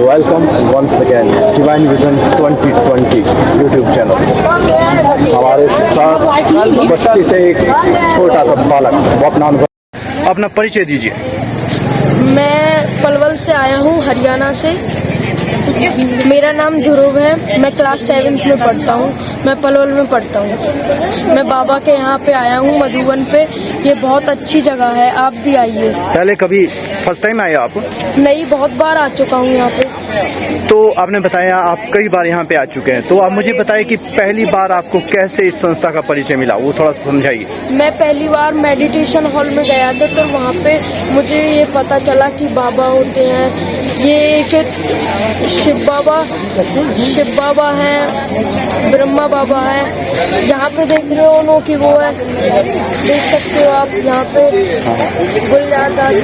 Welcome once again Divine Vision 2020 YouTube channel. हमारे साथ उपस्थित है एक छोटा सा बालक, वो अपना परिचय दीजिए। मैं पलवल से आया हूँ, हरियाणा से। मेरा नाम ध्रुव है। मैं क्लास 7th में पढ़ता हूँ। मैं पलवल में पढ़ता हूँ। मैं बाबा के यहाँ पे आया हूँ, मधुबन पे। ये बहुत अच्छी जगह है, आप भी आइए। पहले कभी फर्स्ट टाइम आए आप? नहीं, बहुत बार आ चुका हूँ यहाँ पे। तो आपने बताया आप कई बार यहाँ पे आ चुके हैं, तो आप मुझे बताइए कि पहली बार आपको कैसे इस संस्था का परिचय मिला, वो थोड़ा समझाइए। मैं पहली बार मेडिटेशन हॉल में गया था, तो वहाँ पे मुझे ये पता चला कि बाबा होते हैं। ये एक शिव बाबा है, ब्रह्मा बाबा है। यहाँ पे देख रहे हो उन्हों की वो है, देख सकते हो आप। यहाँ पे गुलजार दादी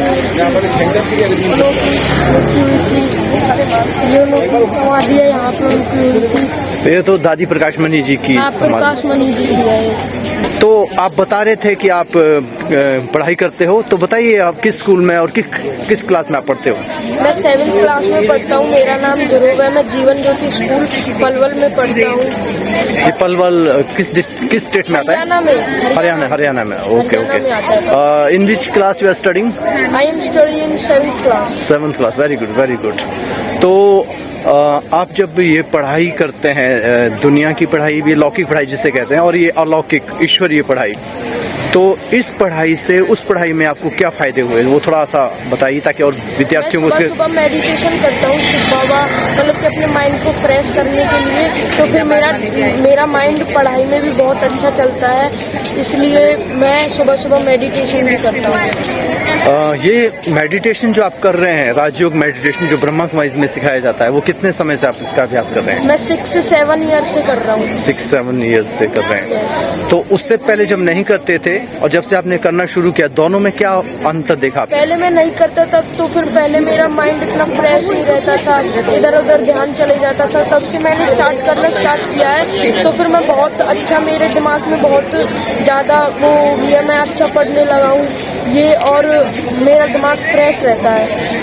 समाधि है, यहाँ पे उनकी हुई थी। ये तो दादी प्रकाश मणि जी की प्रकाश मणि जी की है। तो आप बता रहे थे कि आप पढ़ाई करते हो, तो बताइए आप किस स्कूल में और किस क्लास में आप पढ़ते हो? मैं 7th क्लास में पढ़ता हूँ। मेरा नाम ध्रुव है। मैं जीवन ज्योति स्कूल पलवल में पढ़ता हूँ। ये पलवल किस स्टेट में आता है? हरियाणा में। Okay. In which class you are studying? I am studying in 7th class. Very good. तो आप जब ये पढ़ाई करते हैं, दुनिया की पढ़ाई भी, लौकिक पढ़ाई जिसे कहते हैं, और ये अलौकिक ईश्वरीय पढ़ाई, तो इस पढ़ाई से उस पढ़ाई में आपको क्या फायदे हुए, वो थोड़ा सा बताइए, ताकि और विद्यार्थियों को। सुबह मेडिटेशन करता हूँ शिव बाबा, मतलब कि अपने माइंड को फ्रेश करने के लिए। तो फिर मेरा माइंड पढ़ाई में भी बहुत अच्छा चलता है, इसलिए मैं सुबह मेडिटेशन भी करता हूँ। ये मेडिटेशन जो आप कर रहे हैं, राजयोग मेडिटेशन जो ब्रह्मा कुमारी में सिखाया जाता है, वो कितने समय से आप इसका अभ्यास कर रहे हैं? मैं 6 से 7 ईयर से कर रहा हूँ। 6-7 ईयर से कर रहे हैं। तो उससे पहले जब नहीं करते थे और जब से आपने करना शुरू किया, दोनों में क्या अंतर देखा? पहले मैं नहीं करता तब, तो फिर पहले मेरा माइंड इतना फ्रेश नहीं रहता था, इधर उधर ध्यान चले जाता था। तब से मैंने स्टार्ट किया है, तो फिर मैं बहुत अच्छा, मेरे दिमाग में बहुत ज्यादा वो हो गया, मैं अच्छा पढ़ने लगा हूँ ये, और मेरा दिमाग फ्रेश रहता है।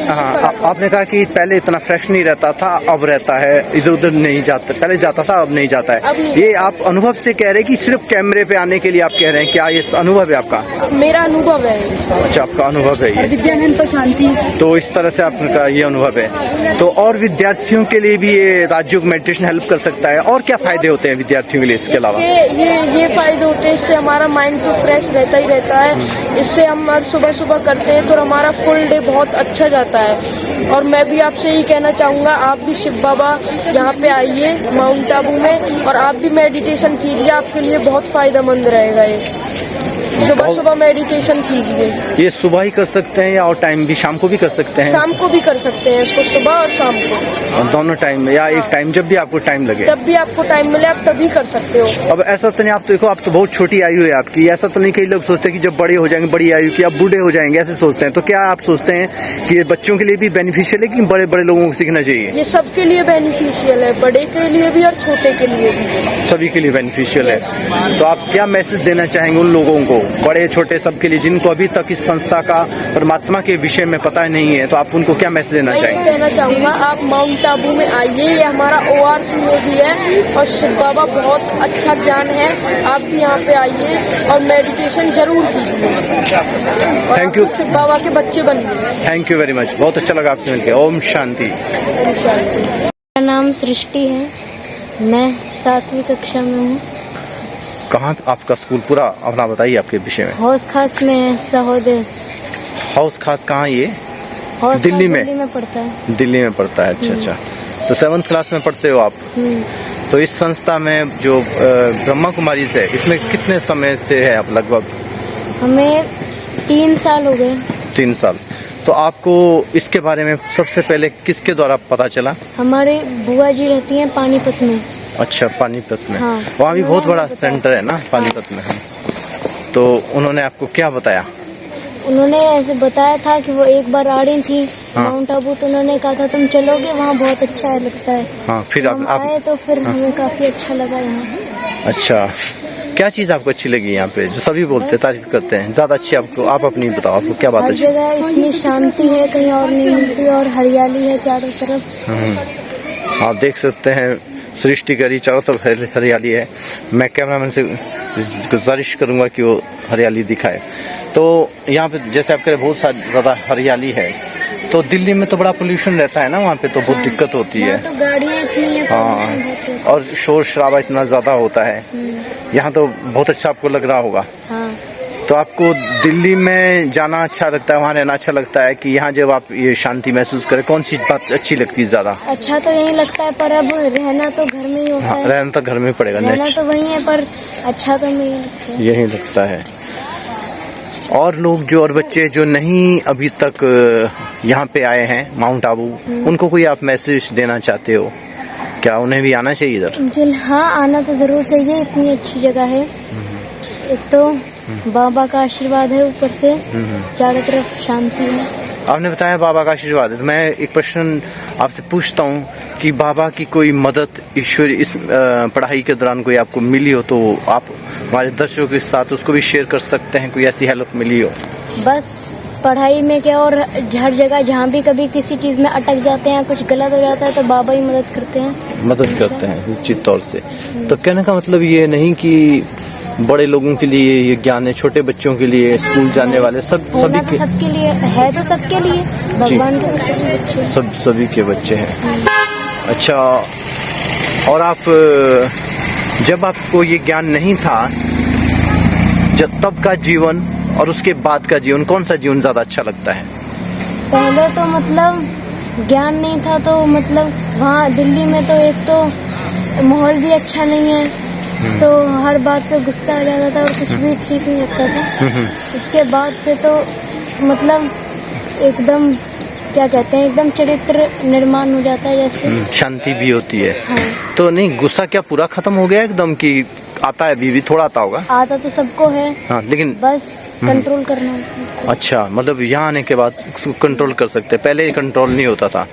हाँ, आपने कहा कि पहले इतना फ्रेश नहीं रहता था, अब रहता है, इधर उधर नहीं जाता, पहले जाता था अब नहीं जाता है। ये आप अनुभव से कह रहे हैं कि सिर्फ कैमरे पे आने के लिए आप कह रहे हैं? क्या ये अनुभव है आपका? मेरा अनुभव है। अच्छा, आपका अनुभव है ये। विद्यानंद तो शांति। तो इस तरह से आपका ये अनुभव है। तो और विद्यार्थियों के लिए भी ये राजयोग मेडिटेशन हेल्प कर सकता है, और क्या फायदे होते हैं विद्यार्थियों के लिए इसके अलावा? ये फायदे होते हैं, इससे हमारा माइंड तो फ्रेश रहता ही रहता है। इससे हम सुबह करते हैं तो हमारा फुल डे बहुत अच्छा जाता है। और मैं भी आपसे यही कहना चाहूँगा, आप भी शिव बाबा यहाँ पे आइए माउंट आबू में, और आप भी मेडिटेशन कीजिए, आपके लिए बहुत फायदेमंद रहेगा ये। सुबह मेडिटेशन कीजिए। ये सुबह ही कर सकते हैं या और टाइम भी, शाम को भी कर सकते हैं? शाम को भी कर सकते हैं इसको, सुबह और शाम को। और दोनों टाइम में, या एक टाइम जब भी आपको टाइम लगे? तब भी आपको टाइम मिले आप तभी कर सकते हो। अब ऐसा तो नहीं, आप तो देखो, आप तो बहुत छोटी आयु है आपकी, ऐसा तो नहीं कई लोग सोचते हैं कि जब बड़े हो जाएंगे, बड़ी आयु की, अब बूढ़े हो जाएंगे, ऐसे सोचते हैं। तो क्या आप सोचते हैं कि बच्चों के लिए भी बेनिफिशियल है कि बड़े लोगों को सीखना चाहिए? ये सबके लिए बेनिफिशियल है, बड़े के लिए भी और छोटे के लिए भी, सभी के लिए बेनिफिशियल है। तो आप क्या मैसेज देना चाहेंगे उन लोगों को, बड़े छोटे सबके लिए, जिनको अभी तक इस संस्था का, परमात्मा के विषय में पता नहीं है, तो आप उनको क्या मैसेज देना चाहेंगे? मैं कहना चाहूँगा, आप माउंट आबू में आइए, ये हमारा ORC में भी है, और शिव बाबा बहुत अच्छा ज्ञान है। आप भी यहाँ पे आइए और मेडिटेशन जरूर कीजिए। Thank you. शिव बाबा के बच्चे बनिए। थैंक यू वेरी मच, बहुत अच्छा लगा आपसे मिलकर। ओम शांति। मेरा नाम सृष्टि है, मैं 7वीं कक्षा में हूँ। कहाँ आपका स्कूल, पूरा अपना बताइए आपके विषय में। हौस खास में सहोदय। हाउस खास कहाँ? ये दिल्ली में पढ़ता है। दिल्ली में पढ़ता है। अच्छा। तो 7th क्लास में पढ़ते हो आप? तो इस संस्था में जो ब्रह्मा कुमारी है, इसमें कितने समय से है आप लगभग? हमें 3 साल हो गए। 3 साल। तो आपको इसके बारे में सबसे पहले किसके द्वारा पता चला? हमारे बुआ जी रहती हैं पानीपत में। अच्छा, पानीपत में। हाँ, वहाँ भी बहुत बड़ा सेंटर है ना पानीपत में। तो उन्होंने आपको क्या बताया? उन्होंने ऐसे बताया था कि वो एक बार आ रही थी माउंट आबू, तो उन्होंने कहा था तुम चलोगे, वहाँ बहुत अच्छा लगता है। हाँ, फिर हम आए तो फिर हमें काफी अच्छा लगा यहाँ। अच्छा, क्या चीज़ आपको अच्छी लगी यहाँ पे, जो सभी बोलते हैं, तारीफ करते हैं, ज्यादा अच्छी आपको? आप अपनी बताओ, आपको क्या बात हर अच्छी? जगह इतनी शांति है, कहीं और नहीं मिलती, और हरियाली है चारों तरफ। आप देख सकते हैं सृष्टि करी, चारों तरफ हरियाली है। मैं कैमरामैन से गुजारिश करूंगा कि वो हरियाली दिखाए। तो यहाँ पे जैसे आप कह रहे बहुत सारी ज़्यादा हरियाली है, तो दिल्ली में तो बड़ा पोल्यूशन रहता है ना, वहाँ पे तो बहुत दिक्कत होती है। तो गाड़ियाँ इतनी है, हाँ, और शोर शराबा इतना ज़्यादा होता है। यहाँ तो बहुत अच्छा आपको लग रहा होगा। हाँ। तो आपको दिल्ली में जाना अच्छा लगता है, वहाँ रहना अच्छा लगता है, कि यहाँ जब आप ये शांति महसूस करें, कौन सी बात अच्छी लगती है ज़्यादा? अच्छा तो यही लगता है, पर अब रहना तो घर में ही होता है। रहना तो घर में पड़ेगा, रहना तो वही है, पर अच्छा तो नहीं लगता है। यही लगता है। और लोग जो, और बच्चे जो नहीं अभी तक यहाँ पे आए हैं माउंट आबू, उनको कोई आप मैसेज देना चाहते हो? क्या उन्हें भी आना चाहिए इधर? जी हाँ, आना तो जरूर चाहिए, इतनी अच्छी जगह है। एक तो बाबा का आशीर्वाद है, ऊपर से चारों तरफ शांति है। आपने बताया बाबा का आशीर्वाद है, तो मैं एक प्रश्न आपसे पूछता हूँ कि बाबा की कोई मदद ईश्वर इस पढ़ाई के दौरान कोई आपको मिली हो, तो आप हमारे दर्शकों के साथ उसको भी शेयर कर सकते हैं, कोई ऐसी हेल्प मिली हो? बस पढ़ाई में क्या, और हर जगह जहाँ भी कभी किसी चीज में अटक जाते हैं, कुछ गलत हो जाता है, तो बाबा ही मदद करते हैं। मदद करते हैं निश्चित तौर से। तो कहने का मतलब ये नहीं कि बड़े लोगों के लिए ये ज्ञान है, छोटे बच्चों के लिए, स्कूल जाने वाले सभी तो सबके लिए है, तो सबके लिए भगवान के सभी बच्चे, सभी के बच्चे हैं। अच्छा, और आप जब आपको ये ज्ञान नहीं था, जब तब का जीवन और उसके बाद का जीवन, कौन सा जीवन ज्यादा अच्छा लगता है? पहले तो मतलब ज्ञान नहीं था, तो मतलब वहाँ दिल्ली में तो एक तो माहौल भी अच्छा नहीं है, तो हर बात पे गुस्सा आ जाता था और कुछ भी ठीक नहीं लगता था। उसके बाद से तो मतलब एकदम क्या कहते हैं, एकदम चरित्र निर्माण हो जाता है, जैसे शांति भी होती है। हाँ। तो नहीं, गुस्सा क्या पूरा खत्म हो गया एकदम, कि आता है अभी भी थोड़ा आता होगा? आता तो सबको है, हाँ, लेकिन बस कंट्रोल करना होता है। अच्छा, मतलब यहाँ आने के बाद कंट्रोल कर सकते हैं, पहले कंट्रोल नहीं होता था।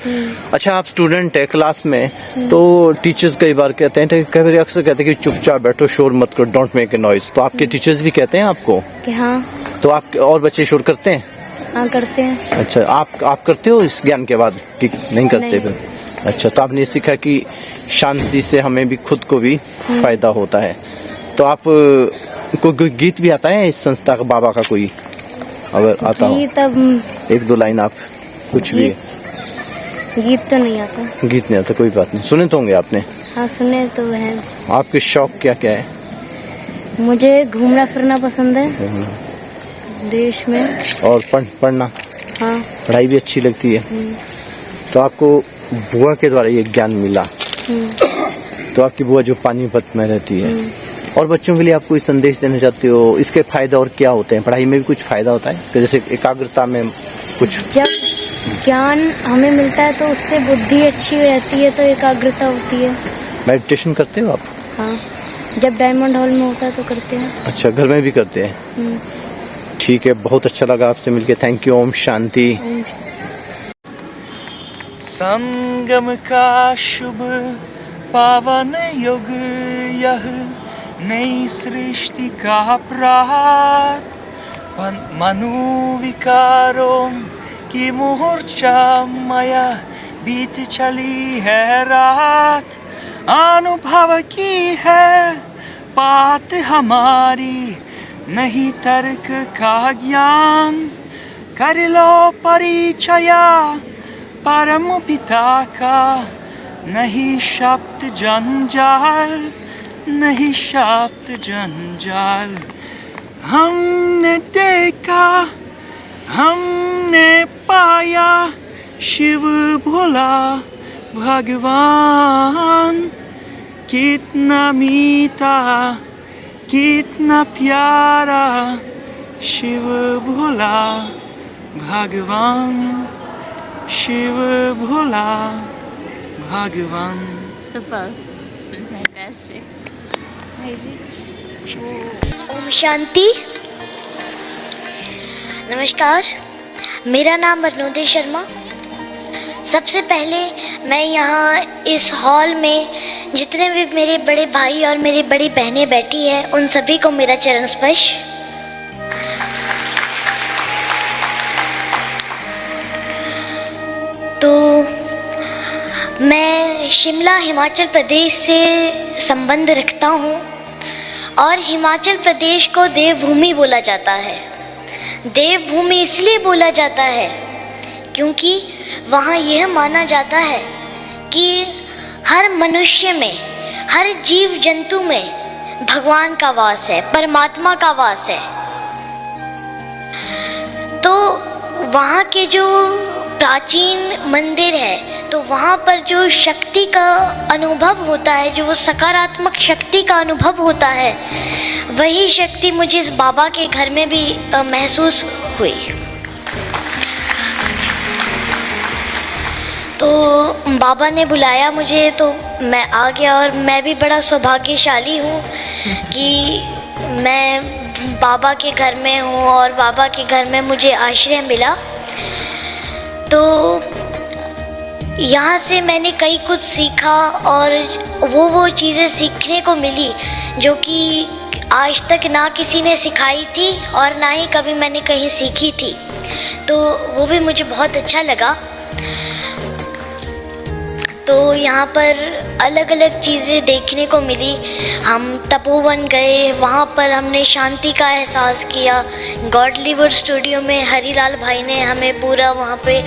अच्छा, आप स्टूडेंट है क्लास में, तो टीचर्स कई बार कहते हैं, कई बार अक्सर कहते हैं कि चुपचाप बैठो, शोर मत करो, डोंट मेक ए नॉइज। तो आपके टीचर्स भी कहते हैं आपको कि हाँ? तो आप और बच्चे शोर करते हैं? हाँ, करते हैं। अच्छा, आप करते हो इस ज्ञान के बाद कि नहीं करते फिर? अच्छा, तो आपने सीखा कि शांति से हमें भी, खुद को भी फायदा होता है। तो आप कोई गीत भी आता है इस संस्था का, बाबा का कोई, अगर आता हो तब एक दो लाइन आप, कुछ भी? गीत तो नहीं आता। गीत नहीं आता, कोई बात नहीं, सुने तो होंगे आपने? हाँ, सुने तो हैं। आपके शौक क्या क्या है? मुझे घूमना फिरना पसंद है देश में, और पढ़ना? हाँ। पढ़ाई भी अच्छी लगती है। तो आपको बुआ के द्वारा ये ज्ञान मिला, तो आपकी बुआ जो पानीपत में रहती है, और बच्चों के लिए आप कोई संदेश देना चाहते हो? इसके फायदे और क्या होते हैं? पढ़ाई में भी कुछ फायदा होता है, तो जैसे एकाग्रता में कुछ? जब ज्ञान हमें मिलता है तो उससे बुद्धि अच्छी रहती है, तो एकाग्रता होती है। मेडिटेशन करते हो आप? हाँ, जब डायमंड हॉल में होता है तो करते हैं। अच्छा, घर में भी करते हैं? ठीक है, बहुत अच्छा लगा आपसे मिलके, थैंक यू। ओम शांति। संगम का शुभ पावन युग यह, नई सृष्टि का प्रात, मनु विकारों की मूर्छा माया, बीत चली है रात, अनुभव की है बात हमारी, नहीं तर्क का ज्ञान, कर लो परिचया परम पिता का, नहीं शब्द जंजाल, नहीं शब्द जंजाल। हमने देखा, हमने पाया, शिव भोला भगवान, कितना मीठा, कितना प्यारा, शिव भोला भगवान, शिव भोला भगवान। Super, fantastic. ओम शांति। नमस्कार, मेरा नाम अरुणोदय शर्मा। सबसे पहले मैं यहाँ इस हॉल में जितने भी मेरे बड़े भाई और मेरी बड़ी बहनें बैठी हैं उन सभी को मेरा चरण स्पर्श। तो मैं शिमला हिमाचल प्रदेश से संबंध रखता हूँ और हिमाचल प्रदेश को देवभूमि बोला जाता है। देवभूमि इसलिए बोला जाता है क्योंकि वहाँ यह माना जाता है कि हर मनुष्य में, हर जीव जंतु में भगवान का वास है, परमात्मा का वास है। तो वहाँ के जो प्राचीन मंदिर है तो वहाँ पर जो शक्ति का अनुभव होता है, जो वो सकारात्मक शक्ति का अनुभव होता है, वही शक्ति मुझे इस बाबा के घर में भी महसूस हुई। तो बाबा ने बुलाया मुझे तो मैं आ गया और मैं भी बड़ा सौभाग्यशाली हूँ कि मैं बाबा के घर में हूँ और बाबा के घर में मुझे आश्रय मिला। तो यहाँ से मैंने कई कुछ सीखा और वो चीज़ें सीखने को मिली जो कि आज तक ना किसी ने सिखाई थी और ना ही कभी मैंने कहीं सीखी थी। तो वो भी मुझे बहुत अच्छा लगा। तो यहाँ पर अलग अलग चीज़ें देखने को मिली। हम तपोवन गए, वहाँ पर हमने शांति का एहसास किया। गॉडलीवुड स्टूडियो में हरीलाल भाई ने हमें पूरा वहाँ पे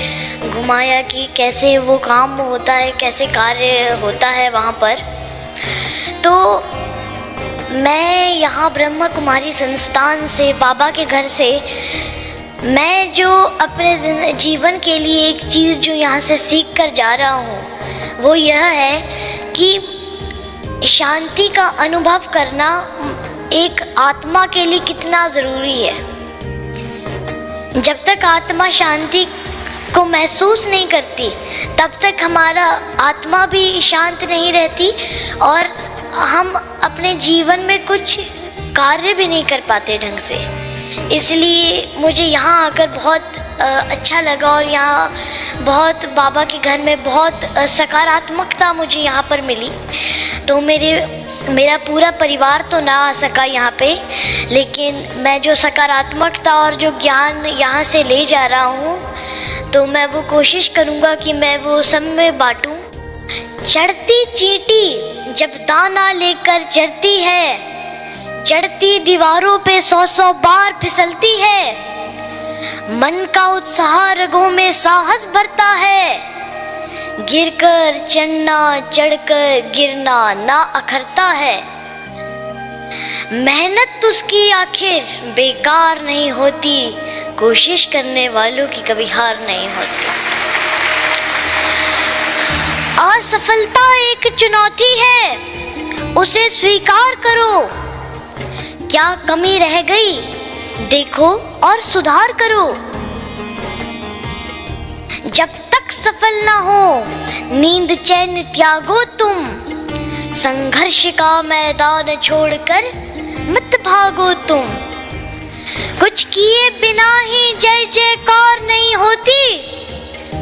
घुमाया कि कैसे वो काम होता है, कैसे कार्य होता है वहाँ पर। तो मैं यहाँ ब्रह्मा कुमारी संस्थान से, बाबा के घर से, मैं जो अपने जीवन के लिए एक चीज़ जो यहाँ से सीख कर जा रहा हूँ वो यह है कि शांति का अनुभव करना एक आत्मा के लिए कितना ज़रूरी है। जब तक आत्मा शांति को महसूस नहीं करती तब तक हमारा आत्मा भी शांत नहीं रहती और हम अपने जीवन में कुछ कार्य भी नहीं कर पाते ढंग से। इसलिए मुझे यहाँ आकर बहुत अच्छा लगा और यहाँ बहुत बाबा के घर में बहुत सकारात्मकता मुझे यहाँ पर मिली। तो मेरा पूरा परिवार तो ना आ सका यहाँ पे, लेकिन मैं जो सकारात्मकता और जो ज्ञान यहाँ से ले जा रहा हूँ तो मैं वो कोशिश करूँगा कि मैं वो सब में बांटूँ। चढ़ती चींटी जब दाना लेकर चढ़ती है, चढ़ती दीवारों पे 100-100 बार फिसलती है। मन का उत्साह रगों में साहस भरता है, गिरकर चढ़ना, चढ़कर गिरना ना अखरता है। मेहनत उसकी आखिर बेकार नहीं होती, कोशिश करने वालों की कभी हार नहीं होती। असफलता एक चुनौती है, उसे स्वीकार करो। क्या कमी रह गई देखो और सुधार करो। जब तक सफल ना हो नींद चैन त्यागो तुम, संघर्ष का मैदान छोड़कर मत भागो तुम। कुछ किए बिना ही जय जयकार नहीं होती,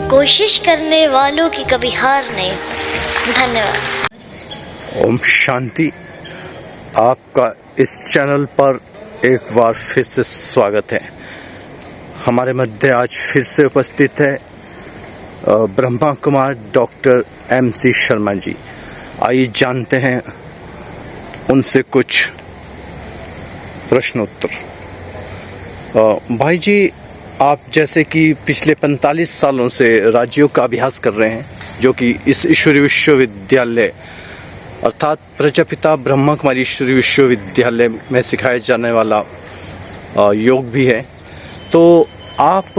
कोशिश करने वालों की कभी हार नहीं होती। धन्यवाद। ओम शांति। आपका इस चैनल पर एक बार फिर से स्वागत है। हमारे मध्य आज फिर से उपस्थित है ब्रह्मा कुमार डॉक्टर MC शर्मा जी। आइए जानते हैं उनसे कुछ प्रश्नोत्तर। भाई जी, आप जैसे कि पिछले 45 सालों से राजयोग का अभ्यास कर रहे हैं, जो कि इस ईश्वरीय विश्वविद्यालय अर्थात प्रजापिता ब्रह्मा कुमारी ईश्वरीय विश्वविद्यालय में सिखाया जाने वाला योग भी है। तो आप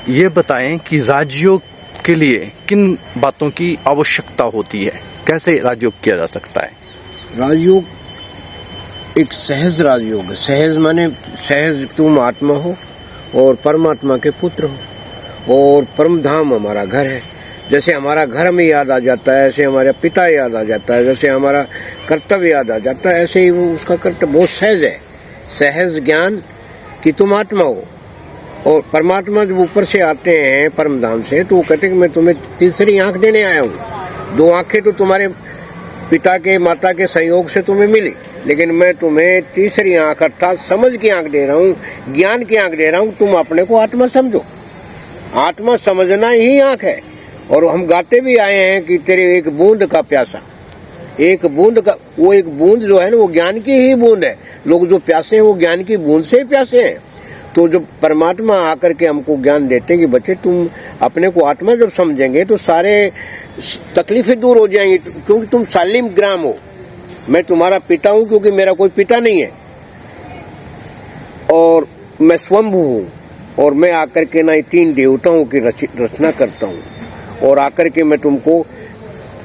ये बताएं कि राजयोग के लिए किन बातों की आवश्यकता होती है, कैसे राजयोग किया जा सकता है? राजयोग एक सहज राजयोग है। सहज माने सहज तुम आत्मा हो और परमात्मा के पुत्र हो और परम धाम हमारा घर है। जैसे हमारा घर में याद आ जाता है, ऐसे हमारा पिता याद आ जाता है, जैसे हमारा कर्तव्य याद आ जाता है, ऐसे ही वो उसका कर्तव्य बहुत सहज है। सहज ज्ञान कि तुम आत्मा हो और परमात्मा जब ऊपर से आते हैं परम धाम से, तो वो कहते हैं कि मैं तुम्हें तीसरी आंख देने आया हूँ। 2 आंखें तो तुम्हारे पिता के माता के संयोग से तुम्हें मिली, लेकिन मैं तुम्हें तीसरी आंख अर्थात समझ की आंख दे रहा हूँ, ज्ञान की आंख दे रहा हूँ। तुम अपने को आत्मा समझो। आत्मा समझना ही आंख है। और हम गाते भी आए हैं कि तेरे एक बूंद का प्यासा, एक बूंद का, वो एक बूंद जो है ना वो ज्ञान की ही बूंद है। लोग जो प्यासे हैं वो ज्ञान की बूंद से ही प्यासे हैं। तो जब परमात्मा आकर के हमको ज्ञान देते हैं कि बच्चे तुम अपने को आत्मा जब समझेंगे तो सारे तकलीफें दूर हो जाएंगी, क्योंकि तुम सालिम ग्राम हो। मैं तुम्हारा पिता हूं क्योंकि मेरा कोई पिता नहीं है, और मैं स्वयंभू हूँ, और मैं आकर के ना 3 देवताओं की रचना करता हूँ, और आकर के मैं तुमको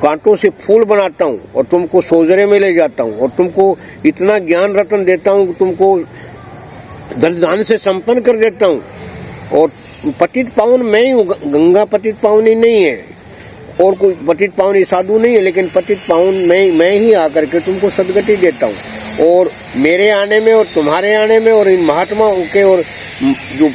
कांटों से फूल बनाता हूँ और तुमको सोजरे में ले जाता हूँ, और तुमको इतना ज्ञान रतन देता हूँ, तुमको धन धान से संपन्न कर देता हूँ। और पतित पावन मैं ही हूँ, गंगा पतित पावनी नहीं है, और कोई पतित पावनी साधु नहीं है, लेकिन पतित पावन मैं ही आकर के तुमको सदगति देता हूँ। और मेरे आने में और तुम्हारे आने में और इन महात्माओं के और जो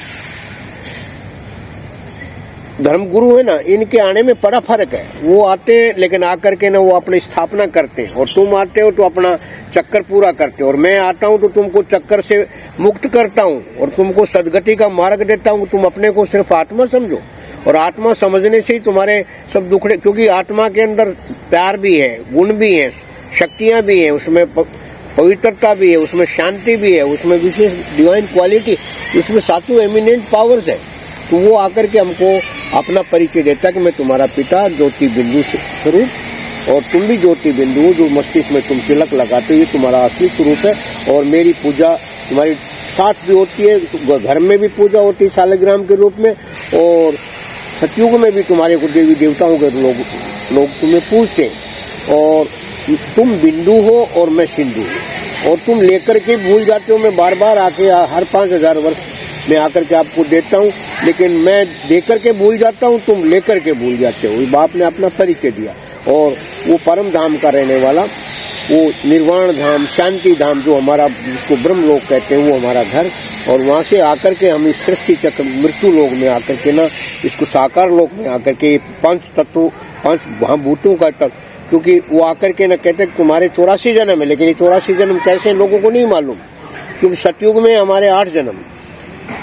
धर्म गुरु है ना, इनके आने में बड़ा फर्क है। वो आते हैं लेकिन आकर के ना वो अपनी स्थापना करते हैं, और तुम आते हो तो अपना चक्कर पूरा करते हो, और मैं आता हूँ तो तुमको चक्कर से मुक्त करता हूँ और तुमको सदगति का मार्ग देता हूँ। तुम अपने को सिर्फ आत्मा समझो, और आत्मा समझने से ही तुम्हारे सब दुखड़े, क्योंकि आत्मा के अंदर प्यार भी है, गुण भी है, शक्तियाँ भी है, उसमें पवित्रता भी है, उसमें शांति भी है, उसमें विशेष डिवाइन क्वालिटी, उसमें 7 एमिनेंट पावर्स है। तो वो आकर के हमको अपना परिचय देता है कि मैं तुम्हारा पिता ज्योति बिंदु स्वरूप, और तुम भी ज्योति बिंदु जो मस्तिष्क में तुम तिलक लगाते हो, ये तुम्हारा असली स्वरूप है। और मेरी पूजा तुम्हारी साथ भी होती है, घर में भी पूजा होती है शालिग्राम के रूप में, और सतयुग में भी तुम्हारे को देवी देवताओं के लोग तुम्हें पूजते हैं। और तुम बिंदु हो और मैं सिंधु हूँ, और तुम लेकर के भूल जाते हो। मैं बार बार आके हर 5000 वर्ष में आकर के आपको देता हूँ, लेकिन मैं देकर के भूल जाता हूँ, तुम लेकर के भूल जाते हो। बाप ने अपना परिचय दिया, और वो परम धाम का रहने वाला, वो निर्वाण धाम, शांति धाम जो हमारा, जिसको ब्रह्म लोक कहते हैं, वो हमारा घर। और वहाँ से आकर के हम इस सृष्टि चक्र मृत्यु लोक में आकर के ना, इसको साकार लोक में आकर के 5 तत्व 5 महाभूतों का तत्व, क्योंकि वो आकर के ना कहते हैं तुम्हारे 84 जन्म है, लेकिन ये 84 जन्म कैसे लोगों को नहीं मालूम, क्योंकि सतयुग में हमारे 8 जन्म,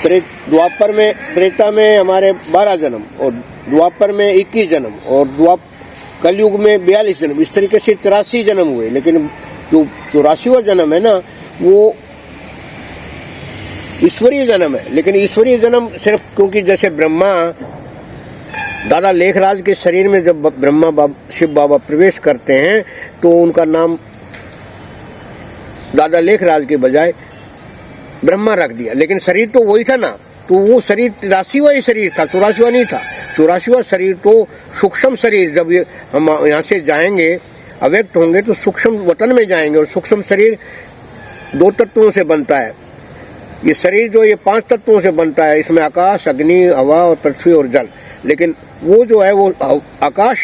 द्वापर में त्रेता में हमारे 12 जन्म, और द्वापर में 21 जन्म, और कलयुग में 42 जन्म। इस तरीके से 83 जन्म हुए। लेकिन जो 84वां जन्म है ना, वो ईश्वरीय जन्म है। लेकिन ईश्वरीय जन्म सिर्फ, क्योंकि जैसे ब्रह्मा दादा लेखराज के शरीर में जब ब्रह्मा शिव बाबा प्रवेश करते हैं, तो उनका नाम दादा लेखराज के बजाय ब्रह्मा रख दिया। लेकिन शरीर तो वही था ना, तो वो शरीर 83वां ही शरीर था, 84वां नहीं था। 84वां शरीर तो सूक्ष्म शरीर, जब ये हम यहाँ से जाएंगे, अव्यक्त होंगे, तो सूक्ष्म वतन में जाएंगे, और सूक्ष्म शरीर 2 तत्वों से बनता है। ये शरीर जो ये 5 तत्वों से बनता है, इसमें आकाश, अग्नि, हवा और पृथ्वी और जल। लेकिन वो जो है वो आकाश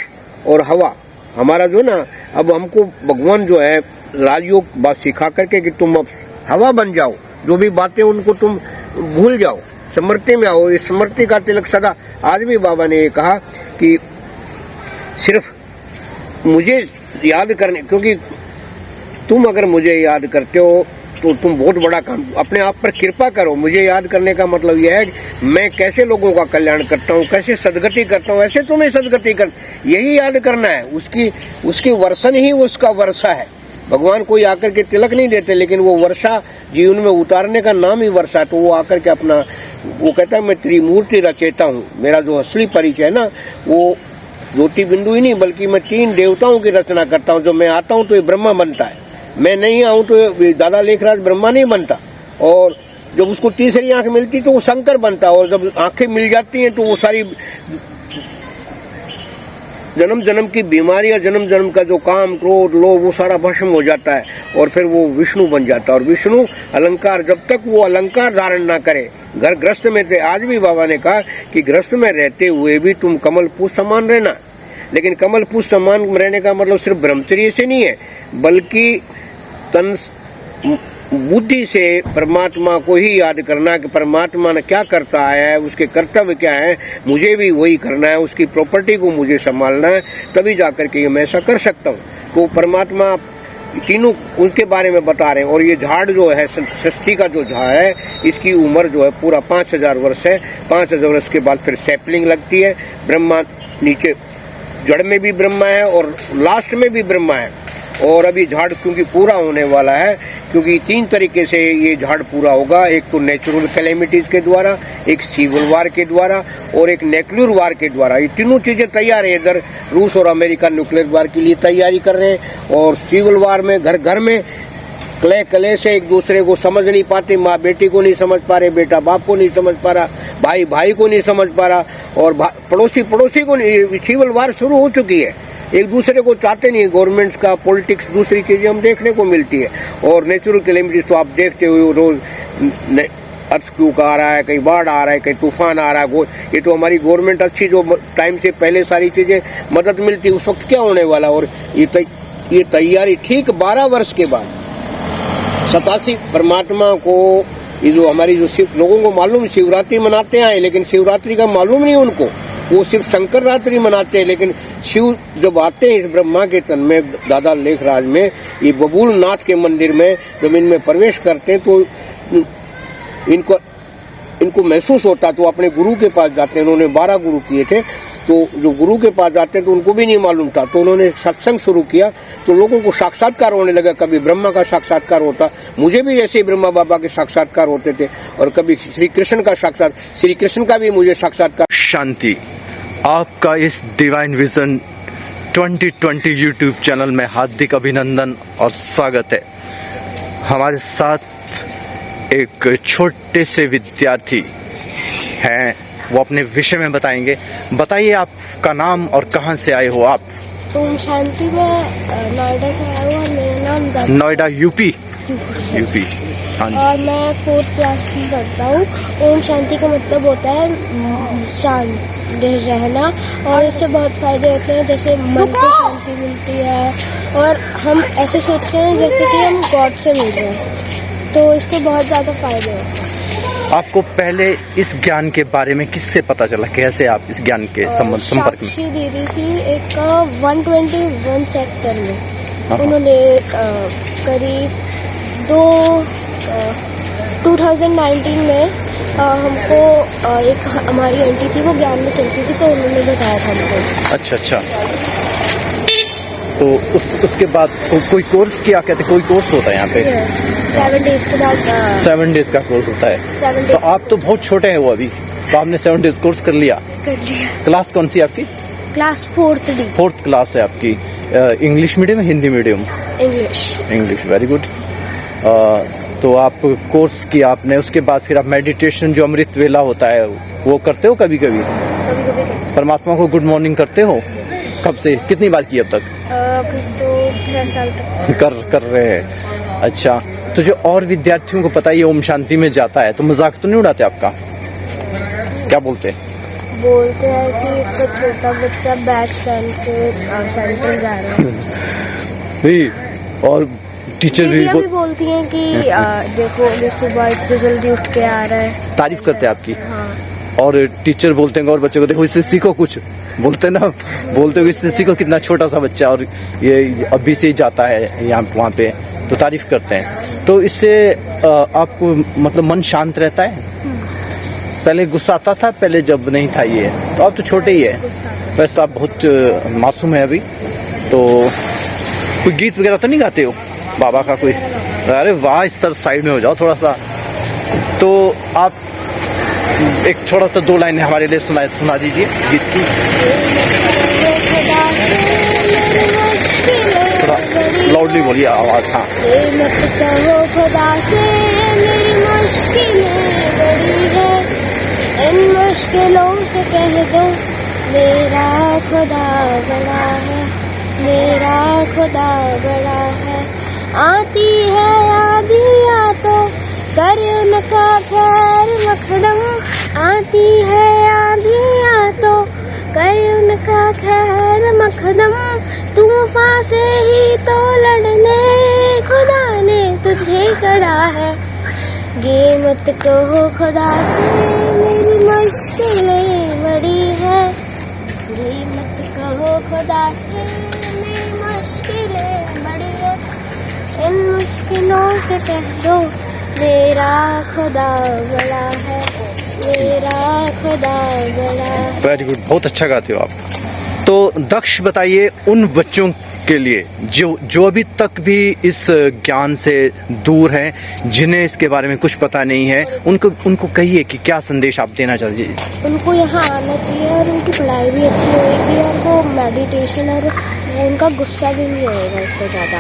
और हवा हमारा जो ना, अब हमको भगवान जो है राजयोग बात सिखा करके कि तुम अब हवा बन जाओ, जो भी बातें उनको तुम भूल जाओ, स्मृति में आओ। इस स्मृति का तिलक सदा, आज भी बाबा ने ये कहा कि सिर्फ मुझे याद करने, क्योंकि तुम अगर मुझे याद करते हो तो तुम बहुत बड़ा काम, अपने आप पर कृपा करो। मुझे याद करने का मतलब यह है कि मैं कैसे लोगों का कल्याण करता हूँ, कैसे सदगति करता हूँ, ऐसे तुम्हें सदगति कर, यही याद करना है। उसकी वर्षण ही उसका वर्षा है। भगवान कोई आकर के तिलक नहीं देते, लेकिन वो वर्षा जीवन में उतारने का नाम ही वर्षा। तो वो आकर के अपना, वो कहता है मैं त्रिमूर्ति रचेता हूँ। मेरा जो असली परिचय है ना, वो ज्योति बिंदु ही नहीं, बल्कि मैं 3 देवताओं की रचना करता हूँ। जब मैं आता हूँ तो ये ब्रह्मा बनता है, मैं नहीं आऊँ तो दादा लेखराज ब्रह्मा नहीं बनता। और जब उसको तीसरी आंख मिलती तो वो शंकर बनता, और जब आंखें मिल जाती हैं तो वो सारी जन्म जन्म की बीमारियां, जन्म जन्म का जो काम, क्रोध, लोभ, वो सारा भस्म हो जाता है, और फिर वो विष्णु बन जाता है। और विष्णु अलंकार, जब तक वो अलंकार धारण ना करे, घर गृहस्थ में थे, आज भी बाबा ने कहा कि गृहस्थ में रहते हुए भी तुम कमल पुष्प समान रहना। लेकिन कमल पुष्प समान रहने का मतलब सिर्फ ब्रह्मचर्य से नहीं है, बल्कि तन बुद्धि से परमात्मा को ही याद करना कि परमात्मा ने क्या करता है, उसके कर्तव्य क्या है, मुझे भी वही करना है, उसकी प्रॉपर्टी को मुझे संभालना है, तभी जाकर के मैं ऐसा कर सकता हूँ। तो परमात्मा तीनों उनके बारे में बता रहे हैं। और ये झाड़ जो है, षष्ठी का जो झाड़ है, इसकी उम्र जो है पूरा 5000 वर्ष है। 5000 वर्ष के बाद फिर सैपलिंग लगती है। ब्रह्मा नीचे जड़ में भी ब्रह्मा है और लास्ट में भी ब्रह्मा है। और अभी झाड़ क्योंकि पूरा होने वाला है, क्योंकि 3 तरीके से ये झाड़ पूरा होगा। एक तो नेचुरल कैलेमिटीज के द्वारा, एक सिविल वार के द्वारा और एक न्यूक्लियर वार के द्वारा। ये तीनों चीजें तैयार है। इधर रूस और अमेरिका न्यूक्लियर वार के लिए तैयारी कर रहे हैं और सिविल वार में घर घर में कले से एक दूसरे को समझ नहीं पाते। माँ बेटी को नहीं समझ पा रहे, बेटा बाप को नहीं समझ पा रहा, भाई भाई को नहीं समझ पा रहा और पड़ोसी पड़ोसी को नहीं। सिविल वार शुरू हो चुकी है, एक दूसरे को चाहते नहीं। गवर्नमेंट्स का पॉलिटिक्स, दूसरी चीजें हम देखने को मिलती है। और नेचुरल कैलेमिटीज तो आप देखते हो रोज, अर्थक्वेक आ रहा है, कहीं बाढ़ आ रहा है, कहीं तूफान आ रहा है। ये तो हमारी गवर्नमेंट अच्छी, जो टाइम से पहले सारी चीजें मदद मिलती है, उस वक्त क्या होने वाला। और ये तैयारी ठीक 12 वर्ष के बाद 87 परमात्मा को, ये जो हमारी जो लोगों को मालूम शिवरात्रि मनाते हैं, लेकिन शिवरात्रि का मालूम नहीं उनको, वो सिर्फ शंकर रात्रि मनाते हैं। लेकिन शिव जब आते हैं इस ब्रह्मा के तन में, दादा लेखराज में, ये बबूल नाथ के मंदिर में जब इनमें प्रवेश करते हैं तो इनको महसूस होता। तो अपने गुरु के पास जाते हैं। उन्होंने 12 गुरु किए थे, तो जो गुरु के पास जाते हैं तो उनको भी नहीं मालूम था। तो उन्होंने सत्संग शुरू किया तो लोगों को साक्षात्कार होने लगा। कभी ब्रह्मा का साक्षात्कार होता, मुझे भी ऐसे ब्रह्मा बाबा के साक्षात्कार होते थे, और कभी श्री कृष्ण का भी मुझे साक्षात्कार। शांति, आपका इस डिवाइन विजन 2020 यूट्यूब चैनल में हार्दिक अभिनंदन और स्वागत है। हमारे साथ एक छोटे से विद्यार्थी हैं, वो अपने विषय में बताएंगे। बताइए आपका नाम और कहाँ से आए हो आप? ओम शांति, मैं नोएडा से आया हूँ और मेरा नाम नोएडा यूपी। हाँ जी। और मैं 4th क्लास में पढ़ता हूँ। ओम शांति का मतलब होता है शांत रहना, और इससे बहुत फायदे होते हैं, जैसे मन को शांति मिलती है और हम ऐसे सोचते हैं जैसे कि हम गॉड से मिल रहे हैं, तो इसके बहुत ज़्यादा फायदे होते हैं। आपको पहले इस ज्ञान के बारे में किससे पता चला, कैसे आप इस ज्ञान के संपर्क में? साक्षी दीदी थी एक 121 सेक्टर में, उन्होंने करीब 2019 में हमको एक हमारी आंटी थी, वो ज्ञान में चलती थी, तो उन्होंने बताया था हमको। अच्छा। तो उसके बाद कोई कोर्स किया? कहते कोई कोर्स होता है यहाँ पे? 7 डेज के बाद 7 डेज का कोर्स होता है। 7 तो आप तो बहुत छोटे हैं वो अभी, तो आपने 7 डेज कोर्स कर लिया। क्लास कौन सी आपकी? क्लास 4th क्लास है आपकी। English medium, Hindi medium? English, very good. तो आप कोर्स किया आपने, उसके बाद फिर आप मेडिटेशन जो अमृत वेला होता है वो करते हो कभी कभी? परमात्मा को गुड मॉर्निंग करते हो? कब से, कितनी बार की अब तक? अभी तो 6 साल तक कर रहे हैं। अच्छा, तो जो और विद्यार्थियों को पता है ओम शांति में जाता है, तो मजाक तो नहीं उड़ाते आपका? क्या बोलते हैं कि तो छोटा बच्चा बैच पहन के सेंटर जा रहा है। नहीं, और टीचर भी बोलती हैं कि देखो ये सुबह इतने जल्दी उठ के आ रहा है, तारीफ करते हैं आपकी। हाँ। और टीचर बोलते हैं और बच्चे को देखो इससे सीखो कुछ, बोलते ना, बोलते हो इससे सीखो, कितना छोटा सा बच्चा और ये अभी से ही जाता है यहाँ वहाँ पे, तो तारीफ करते हैं। तो इससे आपको मतलब मन शांत रहता है? पहले गुस्सा आता था पहले जब नहीं था ये, तो अब तो छोटे ही है, वैसे तो आप बहुत मासूम है अभी। तो कोई गीत वगैरह तो नहीं गाते हो बाबा का कोई? अरे वाह, इस तरह साइड में हो जाओ थोड़ा सा। तो आप एक थोड़ा सा 2 लाइन हमारे लिए सुना दीजिए गीत की। थोड़ा लाउडली बोलिए आवाज। हाँ। मत कहो खुदा से मेरी मुश्किलें बड़ी है, इन मुश्किलों से कह दो मेरा खुदा बड़ा है, मेरा खुदा बड़ा है। आती है आंधियाँ तो कर उनका खैर मखदम, आती है आंधियाँ तो कर उनका खैर मखदम। तूफान से ही तो लड़ने खुदा ने तुझे गढ़ा बड़ा है। ये मत कहो खुदा से मेरी मुश्किलें बड़ी है। ये मत कहो खुदा से मेरी मुश्किलें बड़ी है। इन मुश्किलों से कह दो मेरा खुदा बड़ा है, मेरा खुदा बड़ा है। वेरी गुड, बहुत अच्छा गाते हो आप। तो दक्ष बताइए उन बच्चों के लिए जो अभी तक भी इस ज्ञान से दूर हैं, जिन्हें इसके बारे में कुछ पता नहीं है, उनको कहिए कि क्या संदेश आप देना चाहिए। उनको यहाँ आना चाहिए और उनकी पढ़ाई भी अच्छी होगी और वो मेडिटेशन और उनका गुस्सा भी नहीं होगा इतना ज़्यादा।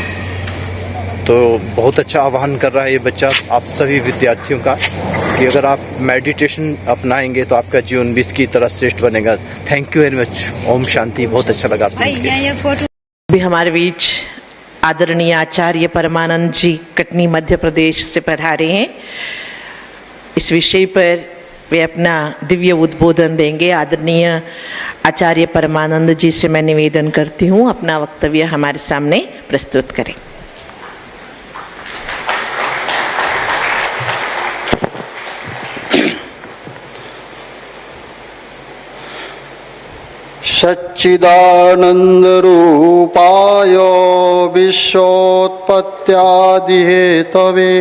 तो बहुत अच्छा आह्वान कर रहा है ये बच्चा आप सभी विद्यार्थियों का कि अगर आप मेडिटेशन अपनाएंगे तो आपका जीवन भी इसकी तरह श्रेष्ठ बनेगा। Thank you very much. ओम शांति। बहुत अच्छा लगा आपसे। भी हमारे बीच आदरणीय आचार्य परमानंद जी कटनी मध्य प्रदेश से पधारे हैं। इस विषय पर वे अपना दिव्य उद्बोधन देंगे। आदरणीय आचार्य परमानंद जी से मैं निवेदन करती हूँ अपना वक्तव्य हमारे सामने प्रस्तुत करें। सच्चिदानंद रूपाय विश्वोत्पत्त्यादि हेतवे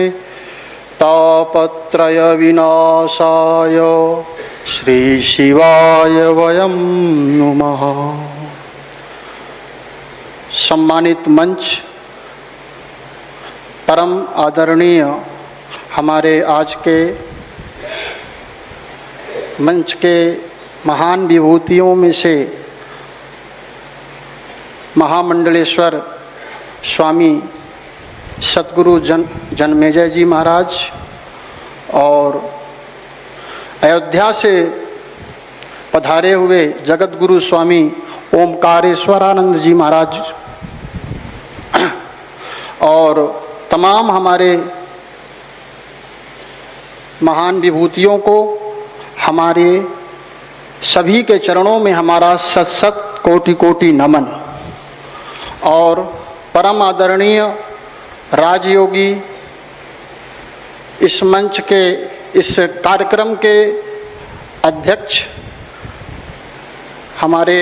तापत्रय विनाशाय श्री शिवाय वयं नुमः। सम्मानित मंच, परम आदरणीय हमारे आज के मंच के महान विभूतियों में से महामंडलेश्वर स्वामी सतगुरु जन्मेजय जी महाराज और अयोध्या से पधारे हुए जगत गुरु स्वामी ओमकारेश्वरानंद जी महाराज और तमाम हमारे महान विभूतियों को हमारे सभी के चरणों में हमारा सत सत कोटि कोटि नमन। और परम आदरणीय राजयोगी इस मंच के इस कार्यक्रम के अध्यक्ष हमारे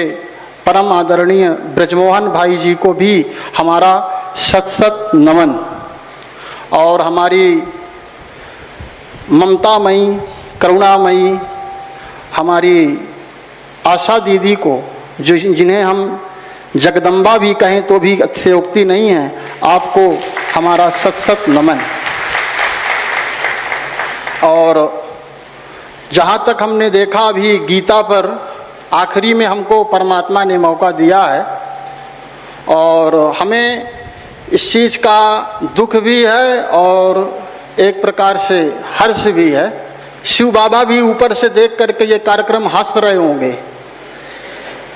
परम आदरणीय ब्रजमोहन भाई जी को भी हमारा सत सत नमन। और हमारी ममतामयी करुणामयी हमारी आशा दीदी को, जो जिन्हें हम जगदम्बा भी कहें तो भी अतिशयोक्ति नहीं है, आपको हमारा सत सत नमन। और जहाँ तक हमने देखा अभी गीता पर आखिरी में हमको परमात्मा ने मौका दिया है और हमें इस चीज़ का दुख भी है और एक प्रकार से हर्ष भी है। शिव बाबा भी ऊपर से देख करके ये कार्यक्रम हंस रहे होंगे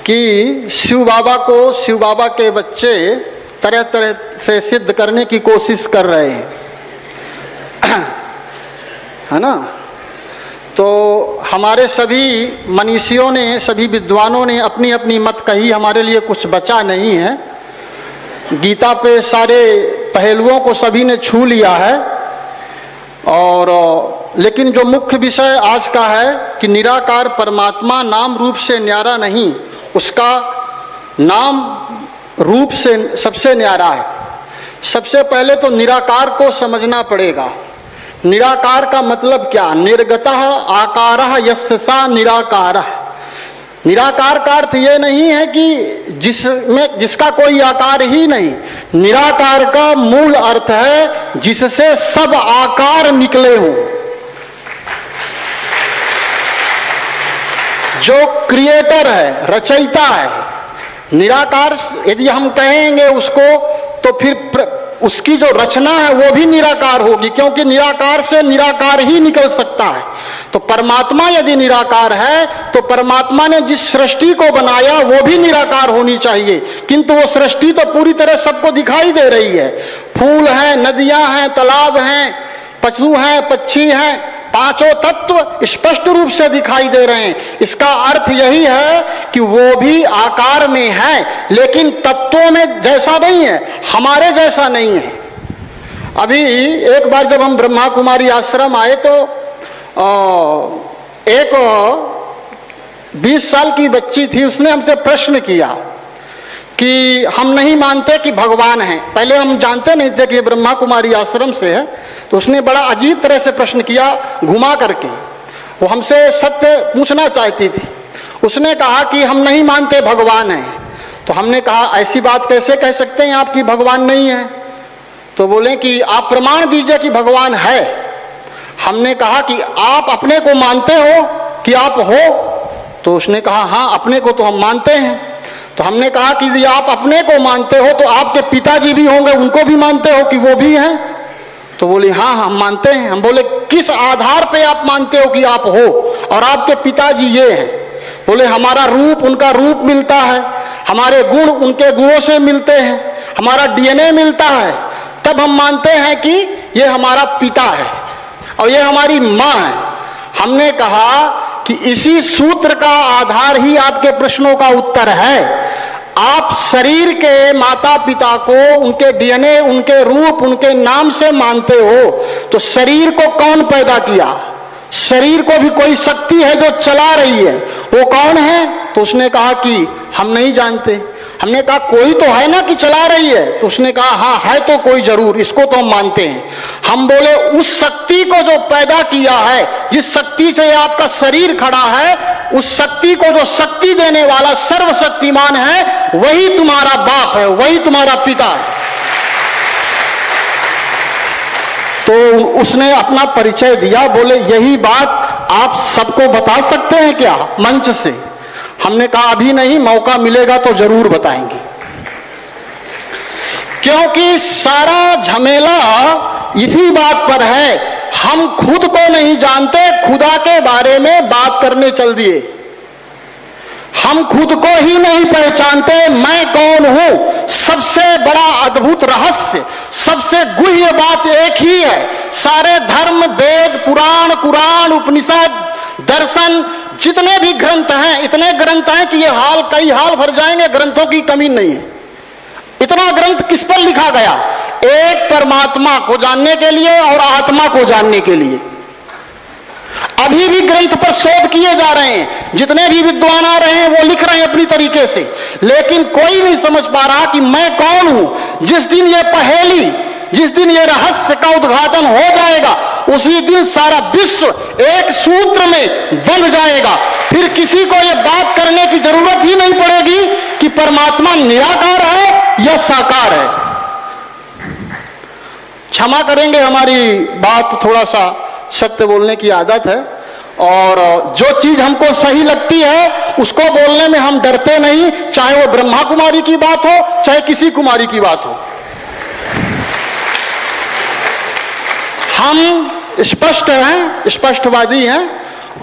कि शिव बाबा के बच्चे तरह तरह से सिद्ध करने की कोशिश कर रहे हैं, है ना। तो हमारे सभी मनीषियों ने, सभी विद्वानों ने अपनी अपनी मत कही, हमारे लिए कुछ बचा नहीं है। गीता पे सारे पहलुओं को सभी ने छू लिया है। और लेकिन जो मुख्य विषय आज का है कि निराकार परमात्मा नाम रूप से न्यारा नहीं, उसका नाम रूप से सबसे न्यारा है। सबसे पहले तो निराकार को समझना पड़ेगा। निराकार का मतलब क्या? निर्गतः आकारः यस्य सा निराकारः। निराकार का अर्थ ये नहीं है कि जिसका कोई आकार ही नहीं। निराकार का मूल अर्थ है जिससे सब आकार निकले हों, जो क्रिएटर है, रचयिता है। निराकार यदि हम कहेंगे उसको तो फिर उसकी जो रचना है वो भी निराकार होगी, क्योंकि निराकार से निराकार ही निकल सकता है। तो परमात्मा यदि निराकार है तो परमात्मा ने जिस सृष्टि को बनाया वो भी निराकार होनी चाहिए, किंतु वो सृष्टि तो पूरी तरह सबको दिखाई दे रही है। फूल हैं, नदियां हैं, तालाब हैं, पशु हैं, पक्षी हैं, पांचों तत्व स्पष्ट रूप से दिखाई दे रहे हैं। इसका अर्थ यही है कि वो भी आकार में है, लेकिन तत्वों में जैसा नहीं है, हमारे जैसा नहीं है। अभी एक बार जब हम ब्रह्मा कुमारी आश्रम आए तो एक 20 साल की बच्ची थी, उसने हमसे प्रश्न किया कि हम नहीं मानते कि भगवान है। पहले हम जानते नहीं थे कि ये ब्रह्मा कुमारी आश्रम से है, तो उसने बड़ा अजीब तरह से प्रश्न किया घुमा करके। वो हमसे सत्य पूछना चाहती थी। उसने कहा कि हम नहीं मानते भगवान है। तो हमने कहा ऐसी बात कैसे कह सकते हैं आप कि भगवान नहीं है? तो बोले कि आप प्रमाण दीजिए कि भगवान है। हमने कहा कि आप अपने को मानते हो कि आप हो? तो उसने कहा हाँ, अपने को तो हम मानते हैं। तो हमने कहा कि यदि आप अपने को मानते हो तो आपके पिताजी भी होंगे, उनको भी मानते हो कि वो भी हैं? तो बोली हाँ हम मानते हैं। हम बोले किस आधार पे आप मानते हो कि आप हो और आपके पिताजी ये हैं? बोले हमारा रूप उनका रूप मिलता है, हमारे गुण उनके गुणों से मिलते हैं, हमारा डीएनए मिलता है, तब हम मानते हैं कि ये हमारा पिता है और ये हमारी माँ है। हमने कहा कि इसी सूत्र का आधार ही आपके प्रश्नों का उत्तर है। आप शरीर के माता पिता को उनके डीएनए, उनके रूप, उनके नाम से मानते हो, तो शरीर को कौन पैदा किया? शरीर को भी कोई शक्ति है जो चला रही है, वो कौन है? तो उसने कहा कि हम नहीं जानते। हमने कहा कोई तो है ना कि चला रही है? तो उसने कहा हाँ है तो कोई जरूर, इसको तो हम मानते हैं। हम बोले उस शक्ति को जो पैदा किया है, जिस शक्ति से आपका शरीर खड़ा है, उस शक्ति को जो शक्ति देने वाला सर्वशक्तिमान है, वही तुम्हारा बाप है, वही तुम्हारा पिता है। तो उसने अपना परिचय दिया। बोले यही बात आप सबको बता सकते हैं क्या मंच से? हमने कहा अभी नहीं, मौका मिलेगा तो जरूर बताएंगे। क्योंकि सारा झमेला इसी बात पर है, हम खुद को नहीं जानते, खुदा के बारे में बात करने चल दिए। हम खुद को ही नहीं पहचानते, मैं कौन हूं। सबसे बड़ा अद्भुत रहस्य, सबसे गुह्य बात एक ही है। सारे धर्म, वेद, पुराण, कुरान, उपनिषद, दर्शन, जितने भी ग्रंथ हैं, इतने ग्रंथ हैं कि ये कई हाल भर जाएंगे, ग्रंथों की कमी नहीं है। इतना ग्रंथ किस पर लिखा गया? एक परमात्मा को जानने के लिए और आत्मा को जानने के लिए। अभी भी ग्रंथ पर शोध किए जा रहे हैं, जितने भी विद्वान आ रहे हैं वो लिख रहे हैं अपनी तरीके से, लेकिन कोई नहीं समझ पा रहा कि मैं कौन हूं। जिस दिन ये पहेली, जिस दिन ये रहस्य का उद्घाटन हो जाएगा, उसी दिन सारा विश्व एक सूत्र में बंध जाएगा। फिर किसी को ये बात करने की जरूरत ही नहीं पड़ेगी कि परमात्मा निराकार है या साकार है। क्षमा करेंगे, हमारी बात थोड़ा सा सत्य बोलने की आदत है, और जो चीज हमको सही लगती है उसको बोलने में हम डरते नहीं, चाहे वो ब्रह्मा कुमारी की बात हो, चाहे किसी कुमारी की बात हो। हम स्पष्ट हैं, स्पष्टवादी हैं।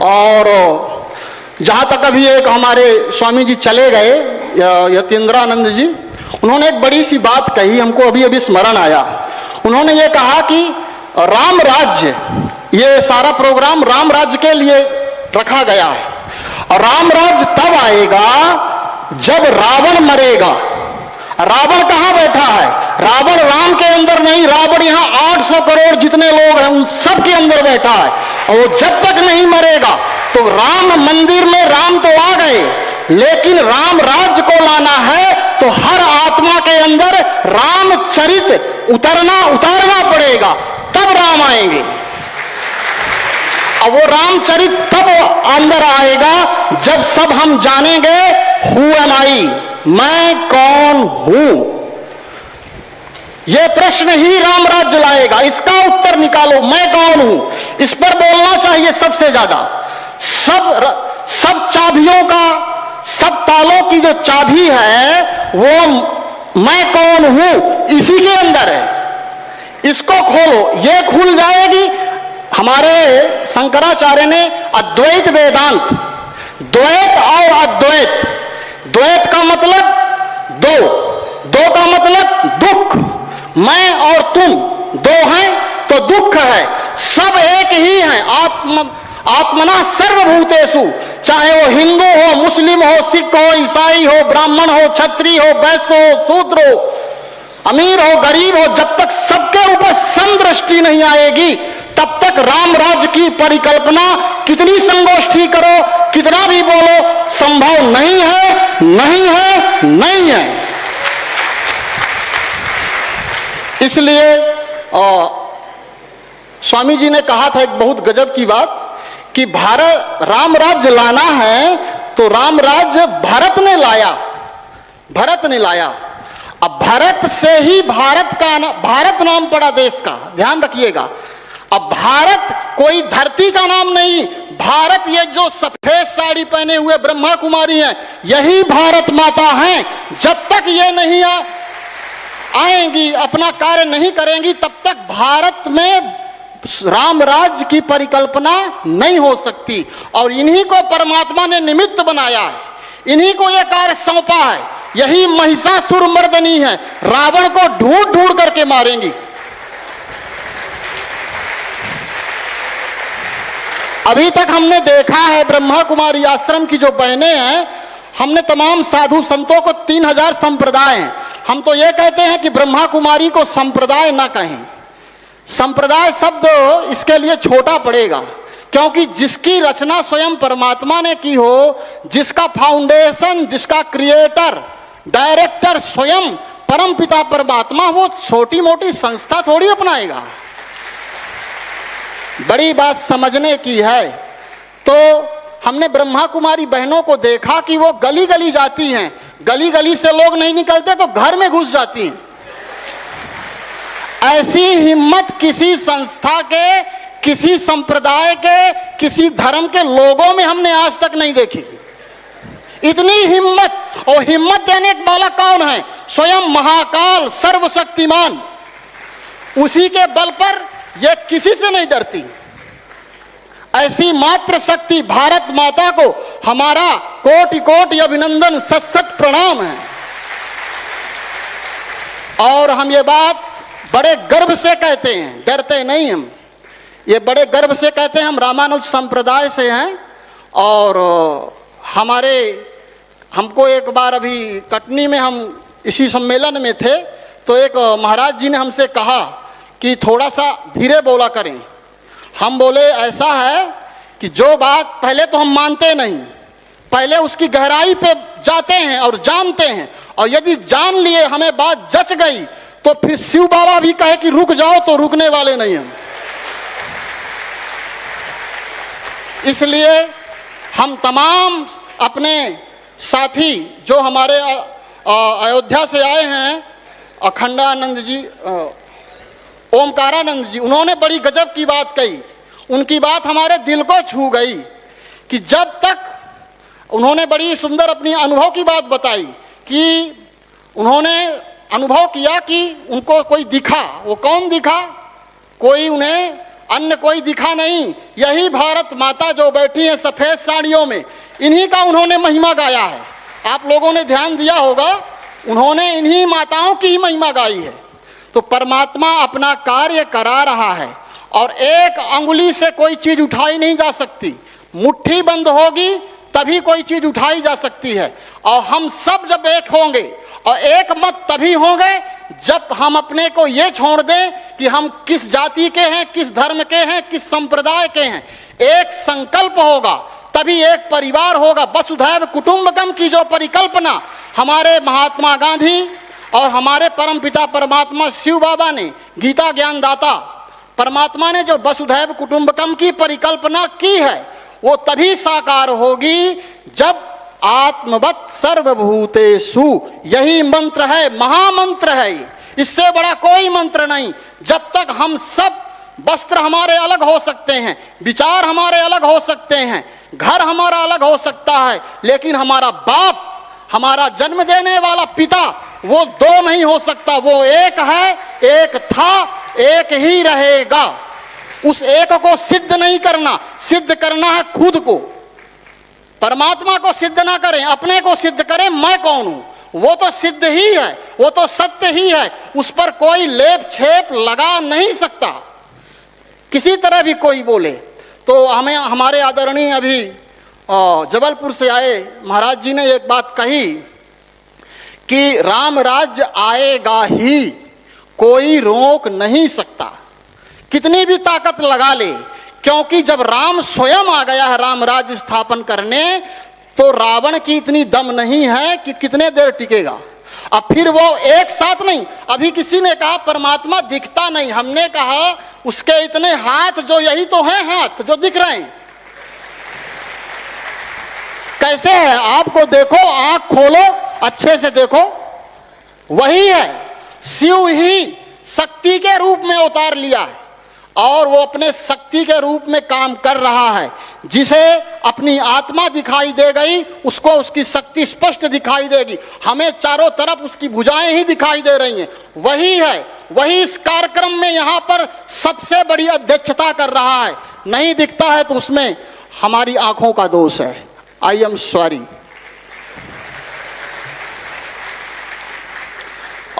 और जहां तक अभी एक हमारे स्वामी जी चले गए, यतीन्द्रानंद जी, उन्होंने एक बड़ी सी बात कही, हमको अभी अभी स्मरण आया। उन्होंने ये कहा कि राम राज्य, ये सारा प्रोग्राम राम राज्य के लिए रखा गया है, और राम राज्य तब आएगा जब रावण मरेगा। रावण कहां बैठा है? रावण राम के अंदर नहीं, रावण यहां 800 करोड़ जितने लोग हैं उन सब के अंदर बैठा है, और वो जब तक नहीं मरेगा तो राम मंदिर में राम तो आ गए, लेकिन राम राज्य को लाना है तो हर आत्मा के अंदर रामचरित उतारना पड़ेगा, तब राम आएंगे। अब वो रामचरित तब अंदर आएगा जब सब हम जानेंगे हु एम आई, मैं कौन हूं। ये प्रश्न ही राम राज्य लाएगा, इसका उत्तर निकालो, मैं कौन हूं। इस पर बोलना चाहिए सबसे ज्यादा। सब चाबियों का, सब तालों की जो चाबी है वो मैं कौन हूं इसी के अंदर है। इसको खोलो, ये खुल जाएगी। हमारे शंकराचार्य ने अद्वैत वेदांत, द्वैत और अद्वैत, द्वैत का मतलब दो, दो का मतलब दुख, मैं और तुम दो हैं तो दुख है, सब एक ही हैं। आत्मना सर्वभूतेषु, चाहे वो हिंदू हो, मुस्लिम हो, सिख हो, ईसाई हो, ब्राह्मण हो, क्षत्रिय हो, वैश्य हो, शूद्र हो, अमीर हो गरीब हो, जब तक सबके ऊपर समदृष्टि नहीं आएगी तब तक राम राज्य की परिकल्पना कितनी संगोष्ठी करो, कितना भी बोलो, संभव नहीं है, नहीं है, नहीं है। इसलिए स्वामी जी ने कहा था एक बहुत गजब की बात कि भारत राम राज्य लाना है तो राम राज्य भरत ने लाया, भरत ने लाया। अब भरत से ही भारत नाम पड़ा देश का, ध्यान रखिएगा। अब भारत कोई धरती का नाम नहीं, भारत ये जो सफेद साड़ी पहने हुए ब्रह्मा कुमारी हैं यही भारत माता हैं। जब तक ये नहीं आएंगी, अपना कार्य नहीं करेंगी, तब तक भारत में राम राज्य की परिकल्पना नहीं हो सकती। और इन्हीं को परमात्मा ने निमित्त बनाया है, इन्हीं को यह कार्य सौंपा है। यही महिषासुर मर्दनी है, रावण को ढूंढ ढूंढ करके मारेंगी। अभी तक हमने देखा है ब्रह्मा कुमारी आश्रम की जो बहनें हैं, हमने तमाम साधु संतों को 3000 संप्रदाय हैं। हम तो ये कहते हैं कि ब्रह्मा कुमारी को संप्रदाय ना कहें, संप्रदाय शब्द इसके लिए छोटा पड़ेगा, क्योंकि जिसकी रचना स्वयं परमात्मा ने की हो, जिसका फाउंडेशन, जिसका क्रिएटर, डायरेक्टर स्वयं परम पिता परमात्मा, वो छोटी मोटी संस्था थोड़ी अपनाएगा। बड़ी बात समझने की है। तो हमने ब्रह्मा कुमारी बहनों को देखा कि वो गली गली जाती हैं, गली गली से लोग नहीं निकलते तो घर में घुस जाती हैं। ऐसी हिम्मत किसी संस्था के, किसी संप्रदाय के, किसी धर्म के लोगों में हमने आज तक नहीं देखी। इतनी हिम्मत, और हिम्मत देने वाला कौन है? स्वयं महाकाल सर्वशक्तिमान, उसी के बल पर यह किसी से नहीं डरती। ऐसी मात्र शक्ति भारत माता को हमारा कोटि कोटि अभिनंदन, सत सत प्रणाम है। और हम ये बात बड़े गर्व से कहते हैं, डरते नहीं हम, ये बड़े गर्व से कहते हैं। हम रामानुज संप्रदाय से हैं और हमको एक बार अभी कटनी में हम इसी सम्मेलन में थे तो एक महाराज जी ने हमसे कहा कि थोड़ा सा धीरे बोला करें। हम बोले ऐसा है कि जो बात पहले तो हम मानते नहीं, पहले उसकी गहराई पे जाते हैं और जानते हैं, और यदि जान लिए हमें बात जच गई तो फिर शिव बाबा भी कहे कि रुक जाओ तो रुकने वाले नहीं हैं। इसलिए हम तमाम अपने साथी जो हमारे अयोध्या से आए हैं, अखंडानंद जी, ओमकारानंद जी, उन्होंने बड़ी गजब की बात कही। उनकी बात हमारे दिल को छू गई कि जब तक उन्होंने बड़ी सुंदर अपनी अनुभव की बात बताई कि उन्होंने अनुभव किया कि उनको कोई दिखा। वो कौन दिखा? कोई उन्हें अन्य कोई दिखा नहीं, यही भारत माता जो बैठी है सफेद साड़ियों में, इन्हीं का उन्होंने महिमा गाया है। आप लोगों ने ध्यान दिया होगा, उन्होंने इन्हीं माताओं की ही महिमा गाई है। तो परमात्मा अपना कार्य करा रहा है और एक अंगुली से कोई चीज उठाई नहीं जा सकती। मुट्ठी बंद होगी तभी कोई चीज उठाई जा सकती है। और हम सब जब एक होंगे, और एक मत तभी होंगे जब हम अपने को ये छोड़ दें कि हम किस जाति के हैं, किस धर्म के हैं, किस संप्रदाय के हैं। एक संकल्प होगा तभी एक परिवार होगा। वसुधैव कुटुंबकम की जो परिकल्पना हमारे महात्मा गांधी और हमारे परमपिता परमात्मा शिव बाबा ने, गीता ज्ञानदाता परमात्मा ने जो वसुधैव कुटुंबकम की परिकल्पना की है, वो तभी साकार होगी जब आत्मवत् सर्वभूतेषु, यही मंत्र है, महामंत्र है। इससे बड़ा कोई मंत्र नहीं। जब तक हम सब, वस्त्र हमारे अलग हो सकते हैं, विचार हमारे अलग हो सकते हैं, घर हमारा अलग हो सकता है, लेकिन हमारा बाप, हमारा जन्म देने वाला पिता, वो दो नहीं हो सकता। वो एक है, एक था, एक ही रहेगा। उस एक को सिद्ध नहीं करना, सिद्ध करना है खुद को। परमात्मा को सिद्ध ना करें, अपने को सिद्ध करें, मैं कौन हूं। वो तो सिद्ध ही है, वो तो सत्य ही है, उस पर कोई लेप छेप लगा नहीं सकता, किसी तरह भी कोई बोले। तो हमें हमारे आदरणीय अभी जबलपुर से आए महाराज जी ने एक बात कही कि राम राज्य आएगा ही, कोई रोक नहीं सकता, कितनी भी ताकत लगा ले, क्योंकि जब राम स्वयं आ गया है राम राज्य स्थापन करने, तो रावण की इतनी दम नहीं है कि कितने देर टिकेगा। अब फिर वो एक साथ नहीं, अभी किसी ने कहा परमात्मा दिखता नहीं, हमने कहा उसके इतने हाथ, जो यही तो हैं हाथ जो दिख रहे हैं, कैसे है आपको देखो, आंख खोलो अच्छे से देखो, वही है, शिव ही शक्ति के रूप में उतार लिया है और वो अपने शक्ति के रूप में काम कर रहा है। जिसे अपनी आत्मा दिखाई दे गई, उसको उसकी शक्ति स्पष्ट दिखाई देगी। हमें चारों तरफ उसकी भुजाएं ही दिखाई दे रही हैं, वही है, वही इस कार्यक्रम में यहां पर सबसे बड़ी अध्यक्षता कर रहा है। नहीं दिखता है तो उसमें हमारी आंखों का दोष है, आई एम सॉरी।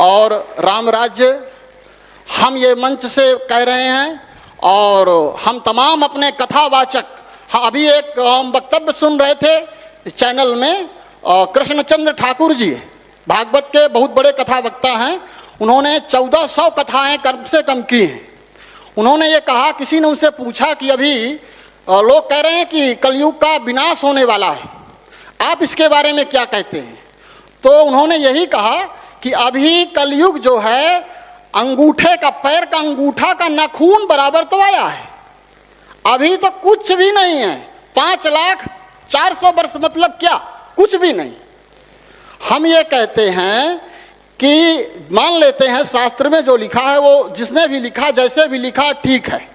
और राम राज्य हम ये मंच से कह रहे हैं, और हम तमाम अपने कथावाचक, अभी एक हम वक्तव्य सुन रहे थे चैनल में, कृष्णचंद्र ठाकुर जी भागवत के बहुत बड़े कथा वक्ता हैं, उन्होंने 1400 कथाएं कम से कम की हैं। उन्होंने ये कहा, किसी ने उनसे पूछा कि अभी लोग कह रहे हैं कि कलयुग का विनाश होने वाला है, आप इसके बारे में क्या कहते हैं? तो उन्होंने यही कहा कि अभी कलयुग जो है, अंगूठे का, पैर का अंगूठा का नाखून बराबर तो आया है, अभी तो कुछ भी नहीं है। 5,04,000 वर्ष मतलब क्या, कुछ भी नहीं। हम ये कहते हैं कि मान लेते हैं शास्त्र में जो लिखा है, वो जिसने भी लिखा, जैसे भी लिखा, ठीक है,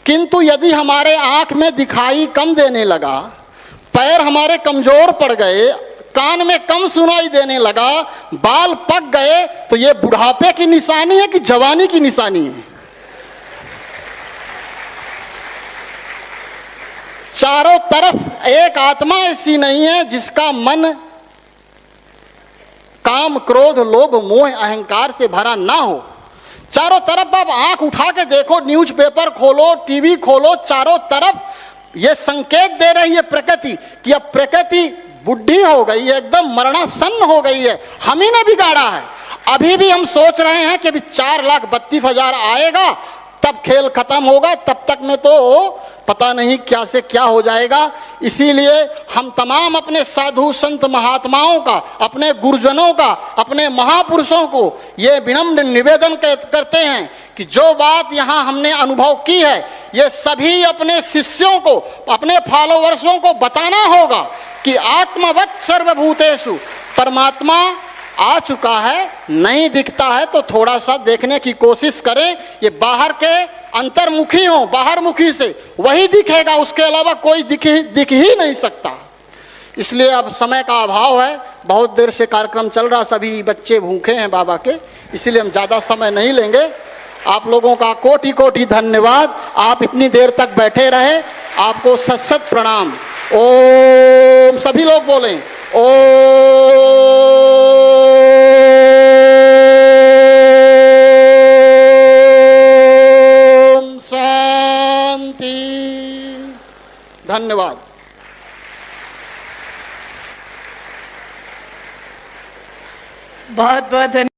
किंतु यदि हमारे आंख में दिखाई कम देने लगा, पैर हमारे कमजोर पड़ गए, कान में कम सुनाई देने लगा, बाल पक गए, तो ये बुढ़ापे की निशानी है कि जवानी की निशानी है? चारों तरफ एक आत्मा ऐसी नहीं है जिसका मन काम, क्रोध, लोभ, मोह, अहंकार से भरा ना हो। चारों तरफ आप आंख उठा के देखो, न्यूज़पेपर खोलो, टीवी खोलो, चारों तरफ ये संकेत दे रही है प्रकृति कि अब प्रकृति बुढ़ी हो गई है, एकदम मरणासन्न हो गई है, हम ही ने बिगाड़ा है। अभी भी हम सोच रहे हैं कि अभी 4,32,000 आएगा तब खेल खत्म होगा, तब तक में तो पता नहीं क्या से क्या हो जाएगा। इसीलिए हम तमाम अपने साधु संत महात्माओं का, अपने गुरुजनों का, अपने महापुरुषों को ये विनम्र निवेदन करते हैं कि जो बात यहाँ हमने अनुभव की है, ये सभी अपने शिष्यों को, अपने फॉलोवर्सों को बताना होगा कि आत्मवत् सर्वभूतेषु, परमात्मा आ चुका है, नहीं दिखता है तो थोड़ा सा देखने की कोशिश करें। ये बाहर के अंतर्मुखी हो, बाहरमुखी से वही दिखेगा, उसके अलावा कोई दिख ही नहीं सकता। इसलिए अब समय का अभाव है, बहुत देर से कार्यक्रम चल रहा, सभी बच्चे भूखे हैं बाबा के, इसलिए हम ज़्यादा समय नहीं लेंगे। आप लोगों का कोटि कोटि धन्यवाद, आप इतनी देर तक बैठे रहे, आपको सत सत प्रणाम। ओम, सभी लोग बोलें ओम शांति। धन्यवाद। बहुत बहुत धन्यवाद।